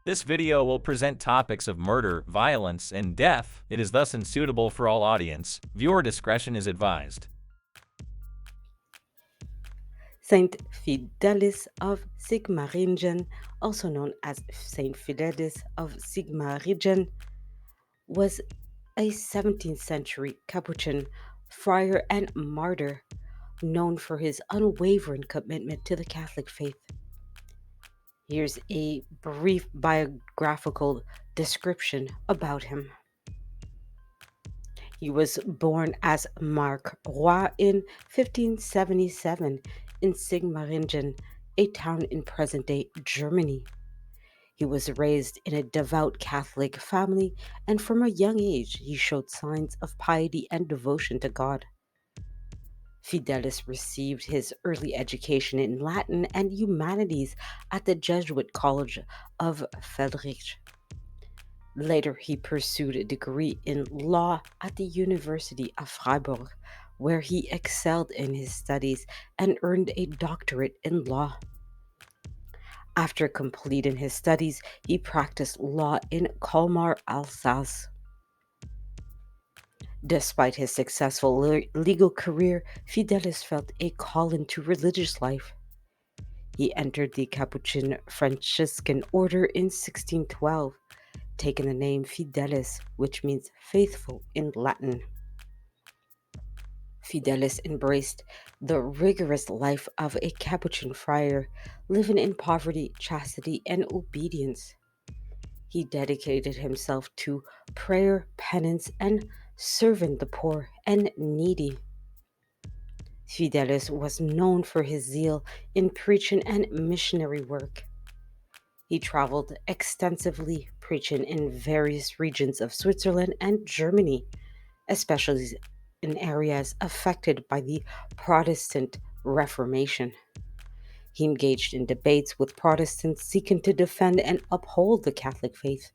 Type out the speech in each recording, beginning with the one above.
This video will present topics of murder, violence, and death. It is thus unsuitable for all audience. Viewer discretion is advised. Saint Fidelis of Sigmaringen, also known as Saint Fidelis of Sigmaringen, was a 17th century Capuchin friar and martyr known for his unwavering commitment to the Catholic faith. Here's a brief biographical description about him. He was born as Marc Roy in 1577 in Sigmaringen, a town in present day Germany. He was raised in a devout Catholic family, and from a young age he showed signs of piety and devotion to God. Fidelis received his early education in Latin and humanities at the Jesuit College of Fidelis. Later, he pursued a degree in law at the University of Freiburg, where he excelled in his studies and earned a doctorate in law. After completing his studies, he practiced law in Colmar, Alsace. Despite his successful legal career, Fidelis felt a call into religious life. He entered the Capuchin Franciscan order in 1612, taking the name Fidelis, which means faithful in Latin. Fidelis embraced the rigorous life of a Capuchin friar, living in poverty, chastity, and obedience. He dedicated himself to prayer, penance, and serving the poor and needy. Fidelis was known for his zeal in preaching and missionary work. He traveled extensively, preaching in various regions of Switzerland and Germany, especially in areas affected by the Protestant Reformation. He engaged in debates with Protestants seeking to defend and uphold the Catholic faith.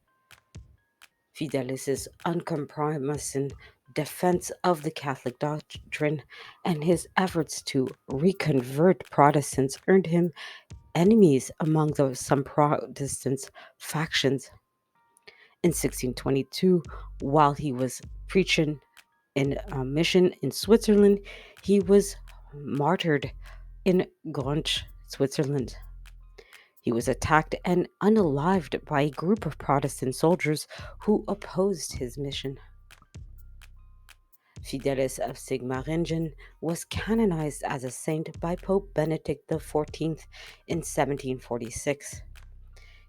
Fidelis's uncompromising defense of the Catholic doctrine and his efforts to reconvert Protestants earned him enemies among some Protestant factions. In 1622, while he was preaching in a mission in Switzerland, he was martyred in Gronch, Switzerland. He was attacked and unalived by a group of Protestant soldiers who opposed his mission. Fidelis of Sigmaringen was canonized as a saint by Pope Benedict XIV in 1746.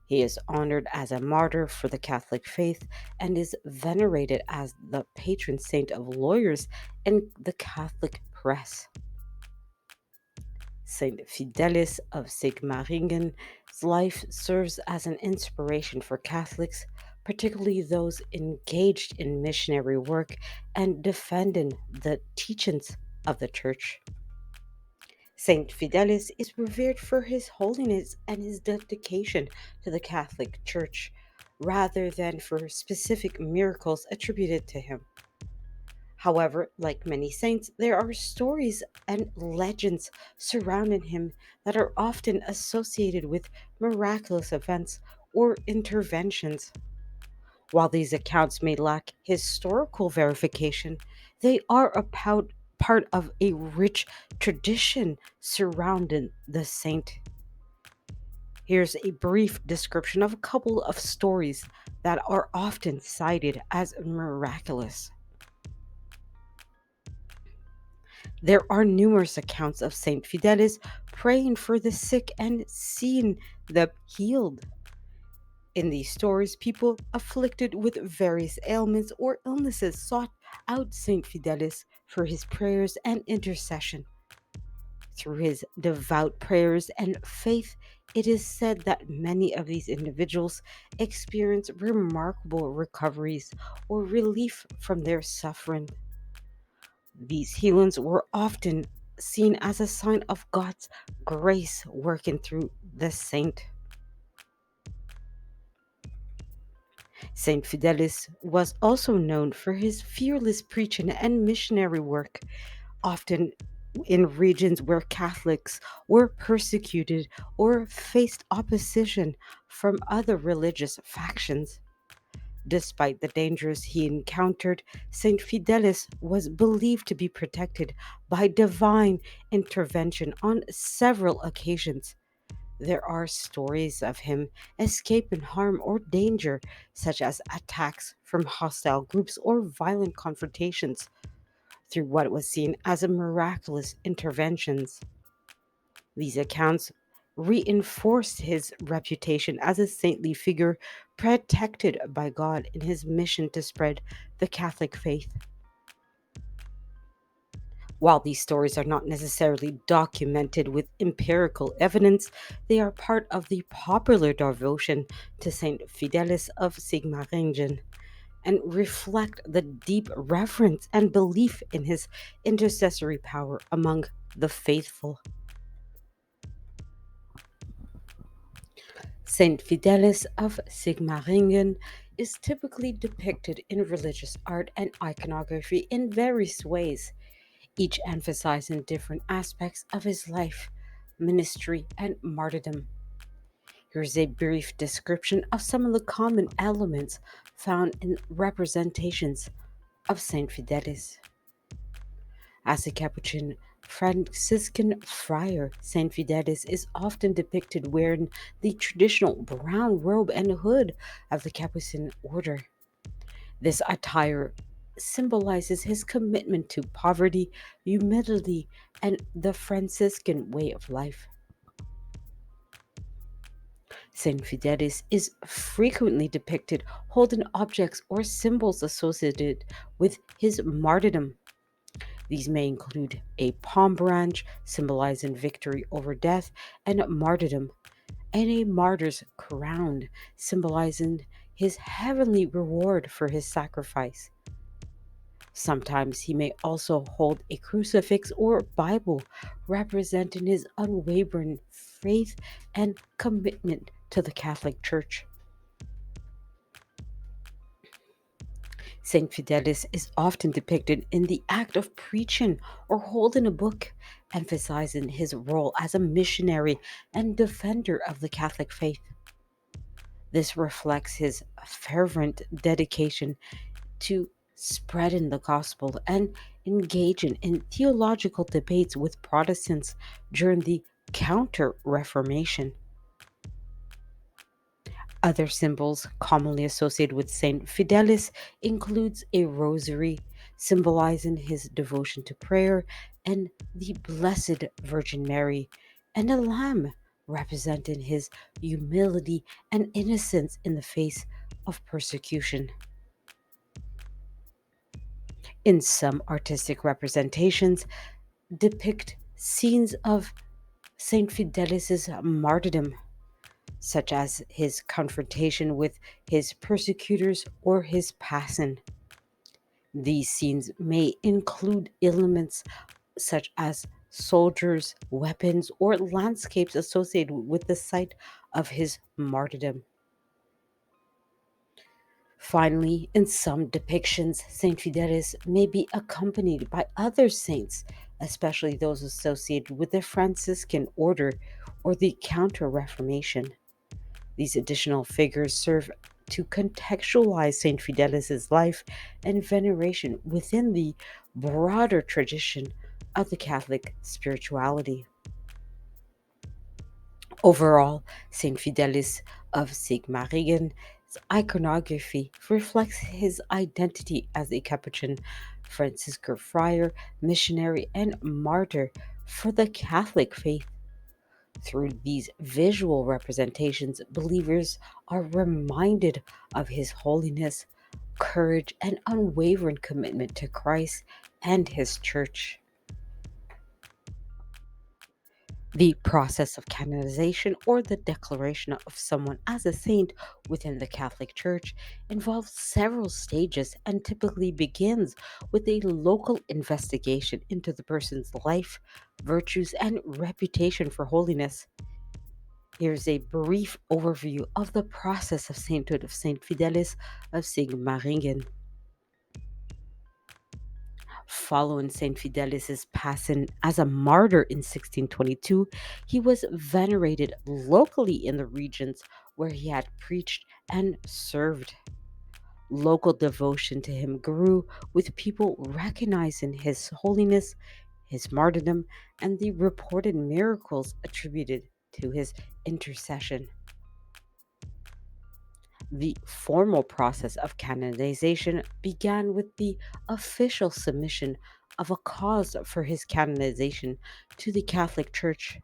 He is honored as a martyr for the Catholic faith and is venerated as the patron saint of lawyers and the Catholic press. Saint Fidelis of Sigmaringen's life serves as an inspiration for Catholics, particularly those engaged in missionary work and defending the teachings of the Church. Saint Fidelis is revered for his holiness and his dedication to the Catholic Church, rather than for specific miracles attributed to him. However, like many saints, there are stories and legends surrounding him that are often associated with miraculous events or interventions. While these accounts may lack historical verification, they are part of a rich tradition surrounding the saint. Here's a brief description of a couple of stories that are often cited as miraculous. There are numerous accounts of Saint Fidelis praying for the sick and seeing them healed. In these stories, people afflicted with various ailments or illnesses sought out Saint Fidelis for his prayers and intercession. Through his devout prayers and faith, it is said that many of these individuals experience remarkable recoveries or relief from their suffering. These healings were often seen as a sign of God's grace working through the saint. Saint Fidelis was also known for his fearless preaching and missionary work, often in regions where Catholics were persecuted or faced opposition from other religious factions. Despite the dangers he encountered, Saint Fidelis was believed to be protected by divine intervention on several occasions. There are stories of him escaping harm or danger, such as attacks from hostile groups or violent confrontations, through what was seen as a miraculous interventions. These accounts reinforced his reputation as a saintly figure protected by God in his mission to spread the Catholic faith. While these stories are not necessarily documented with empirical evidence, they are part of the popular devotion to Saint Fidelis of Sigmaringen and reflect the deep reverence and belief in his intercessory power among the faithful. Saint Fidelis of Sigmaringen is typically depicted in religious art and iconography in various ways, each emphasizing different aspects of his life, ministry, and martyrdom. Here's a brief description of some of the common elements found in representations of Saint Fidelis. As a Capuchin Franciscan friar, Saint Fidelis is often depicted wearing the traditional brown robe and hood of the Capuchin order. This attire symbolizes his commitment to poverty, humility, and the Franciscan way of life. Saint Fidelis is frequently depicted holding objects or symbols associated with his martyrdom. These may include a palm branch symbolizing victory over death and martyrdom, and a martyr's crown symbolizing his heavenly reward for his sacrifice. Sometimes he may also hold a crucifix or Bible representing his unwavering faith and commitment to the Catholic Church. Saint Fidelis is often depicted in the act of preaching or holding a book, emphasizing his role as a missionary and defender of the Catholic faith. This reflects his fervent dedication to spreading the gospel and engaging in theological debates with Protestants during the Counter Reformation. Other symbols commonly associated with Saint Fidelis includes a rosary symbolizing his devotion to prayer and the Blessed Virgin Mary, and a lamb representing his humility and innocence in the face of persecution. In some artistic representations depict scenes of Saint Fidelis's martyrdom, such as his confrontation with his persecutors or his passing. These scenes may include elements such as soldiers, weapons, or landscapes associated with the site of his martyrdom. Finally, in some depictions, Saint Fidelis may be accompanied by other saints, especially those associated with the Franciscan order or the Counter Reformation. These additional figures serve to contextualize Saint Fidelis's life and veneration within the broader tradition of the Catholic spirituality. Overall, Saint Fidelis of Sigmaringen's iconography reflects his identity as a Capuchin Franciscan friar, missionary, and martyr for the Catholic faith. Through these visual representations, believers are reminded of his holiness, courage, and unwavering commitment to Christ and his church. The process of canonization or the declaration of someone as a saint within the Catholic Church involves several stages and typically begins with a local investigation into the person's life, virtues, and reputation for holiness. Here's a brief overview of the process of sainthood of Saint Fidelis of Sigmaringen. Following Saint Fidelis's passing as a martyr in 1622, he was venerated locally in the regions where he had preached and served. Local devotion to him grew, with people recognizing his holiness, his martyrdom, and the reported miracles attributed to his intercession. The formal process of canonization began with the official submission of a cause for his canonization to the Catholic Church.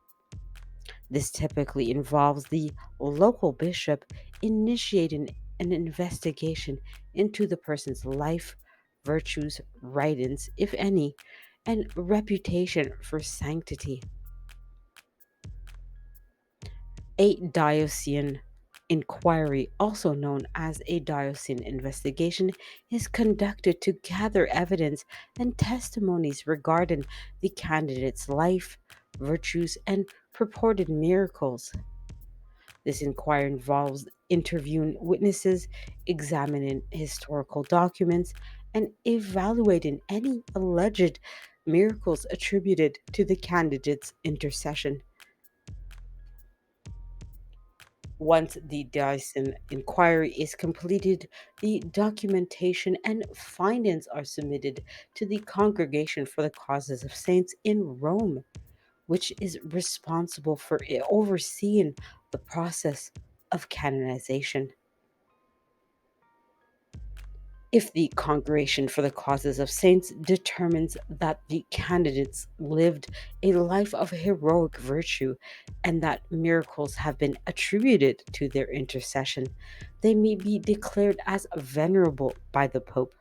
This typically involves the local bishop initiating an investigation into the person's life, virtues, writings, if any, and reputation for sanctity. A diocesan inquiry, also known as a diocesan investigation, is conducted to gather evidence and testimonies regarding the candidate's life, virtues, and purported miracles. This inquiry involves interviewing witnesses, examining historical documents, and evaluating any alleged miracles attributed to the candidate's intercession. Once the Dyson inquiry is completed, the documentation and findings are submitted to the Congregation for the Causes of Saints in Rome, which is responsible for overseeing the process of canonization. If the Congregation for the Causes of Saints determines that the candidates lived a life of heroic virtue and that miracles have been attributed to their intercession, they may be declared as venerable by the Pope.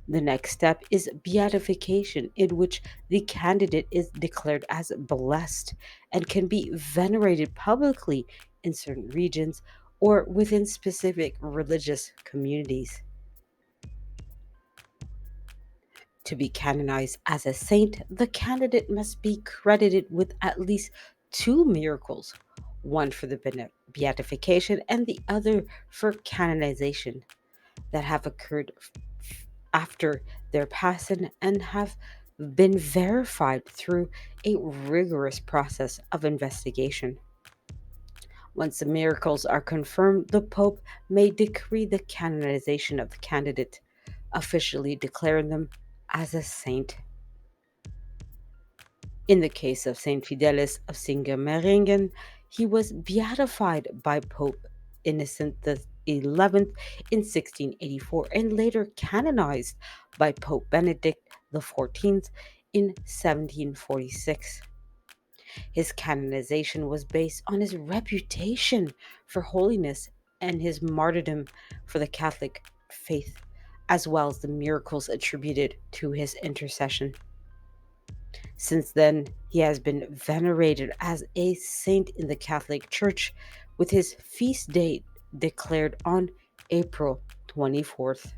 The next step is beatification, in which the candidate is declared as blessed and can be venerated publicly in certain regions or within specific religious communities. To be canonized as a saint, the candidate must be credited with at least two miracles, one for the beatification and the other for canonization, that have occurred after their passing and have been verified through a rigorous process of investigation. Once the miracles are confirmed, the Pope may decree the canonization of the candidate, officially declaring them as a saint. In the case of Saint Fidelis of Sigmaringen, he was beatified by Pope Innocent XI in 1684 and later canonized by Pope Benedict XIV in 1746. His canonization was based on his reputation for holiness and his martyrdom for the Catholic faith, as well as the miracles attributed to his intercession. Since then, he has been venerated as a saint in the Catholic Church, with his feast date declared on April 24th.